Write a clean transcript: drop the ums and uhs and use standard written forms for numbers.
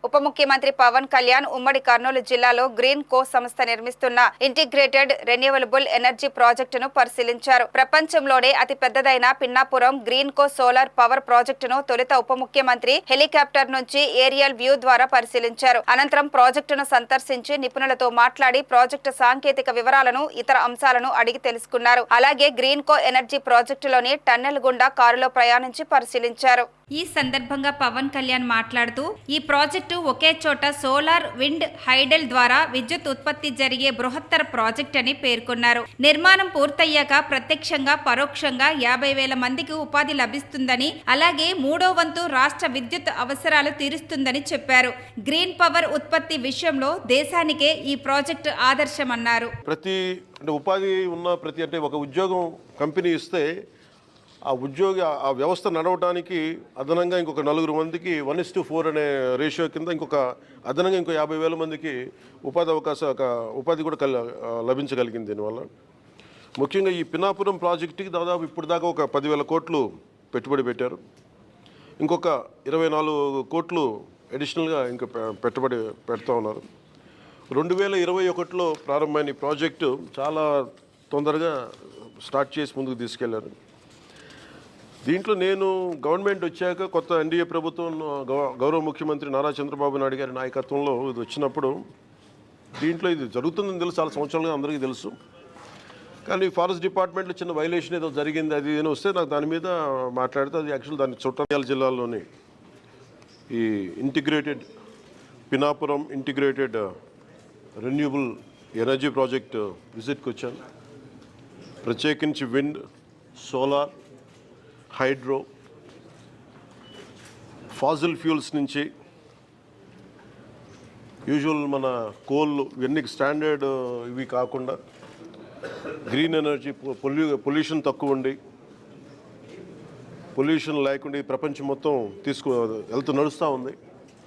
ఉప ముఖ్యమంత్రి పవన్ కళ్యాణ్ ఉమ్మడి కర్నూలు జిల్లాలో గ్రీన్ కో సంస్థ నిర్మిస్తున్న ఇంటిగ్రేటెడ్ రెన్యూవబుల్ ఎనర్జీ ప్రాజెక్టును పరిశీలించారు. ప్రపంచంలోనే అతి పెద్దదైన పిన్నాపురం గ్రీన్ కో సోలార్ పవర్ ప్రాజెక్టును తొలుత ఉప ముఖ్యమంత్రి హెలికాప్టర్ నుంచి ఏరియల్ వ్యూ ద్వారా పరిశీలించారు. అనంతరం ప్రాజెక్టును సందర్శించి నిపుణులతో మాట్లాడి ప్రాజెక్టు సాంకేతిక వివరాలను, ఇతర అంశాలను అడిగి తెలుసుకున్నారు. అలాగే గ్రీన్ కో ఎనర్జీ ప్రాజెక్టులోని టన్నెల్ గుండా కారులో ప్రయాణించి పరిశీలించారు. ఈ సందర్భంగా పవన్ కళ్యాణ్ మాట్లాడుతూ ఈ ప్రాజెక్టు ఒకే చోట సోలార్, విండ్, హైడల్ ద్వారా విద్యుత్ ఉత్పత్తి జరిగే బృహత్తర ప్రాజెక్ట్ అని పేర్కొన్నారు. నిర్మాణం పూర్తయ్యాక ప్రత్యక్షంగా, పరోక్షంగా 50,000 మందికి ఉపాధి లభిస్తుందని, అలాగే 3వ వంతు రాష్ట్ర విద్యుత్ అవసరాలు తీరుస్తుందని చెప్పారు. గ్రీన్ పవర్ ఉత్పత్తి విషయంలో దేశానికే ఈ ప్రాజెక్టు ఆదర్శమన్నారు. ఉపాధి ఉన్న ప్రతి ఒక ఉద్యోగం కంపెనీ ఇస్తే ఆ ఉద్యోగి ఆ వ్యవస్థ నడవడానికి అదనంగా ఇంకొక 4 మందికి 1:4 అనే రేషియో కింద అదనంగా ఇంకో 50,000 మందికి ఉపాధి కూడా లభించగలిగింది. దీనివల్ల ముఖ్యంగా ఈ పినాపురం ప్రాజెక్టుకి దాదాపు ఇప్పుడు దాకా ఒక 10,000 కోట్లు పెట్టుబడి పెట్టారు. ఇంకొక 24 కోట్లు అడిషనల్గా ఇంకా పెట్టుబడి పెడతా ఉన్నారు. 2021లో ప్రారంభమైన ఈ ప్రాజెక్టు చాలా తొందరగా స్టార్ట్ చేసి ముందుకు తీసుకెళ్లారు. దీంట్లో నేను గవర్నమెంట్ వచ్చాక కొత్త ఎన్డీఏ ప్రభుత్వం గౌరవ ముఖ్యమంత్రి నారా చంద్రబాబు నాయుడు గారి నాయకత్వంలో ఇది వచ్చినప్పుడు దీంట్లో ఇది జరుగుతుందని తెలుసు, చాలా సంవత్సరాలుగా అందరికీ తెలుసు. కానీ ఫారెస్ట్ డిపార్ట్మెంట్లో చిన్న వైలేషన్ ఏదో జరిగింది, అది ఏదో వస్తే నాకు దాని మీద మాట్లాడితే అది యాక్చువల్ దాని చుట్టాల జిల్లాలోని ఈ integrated Pinapuram integrated renewable energy project విజిట్కి వచ్చాను. ప్రత్యేకించి wind, solar, hydro, fossil fuels నుంచి యూజువల్ మన కోల్ ఇవన్నీ స్టాండర్డ్ ఇవి కాకుండా గ్రీన్ ఎనర్జీ, పొల్యూషన్ తక్కువ ఉండి, పొల్యూషన్ లేకుండా ఈ ప్రపంచం మొత్తం నడుస్తూ ఉంది.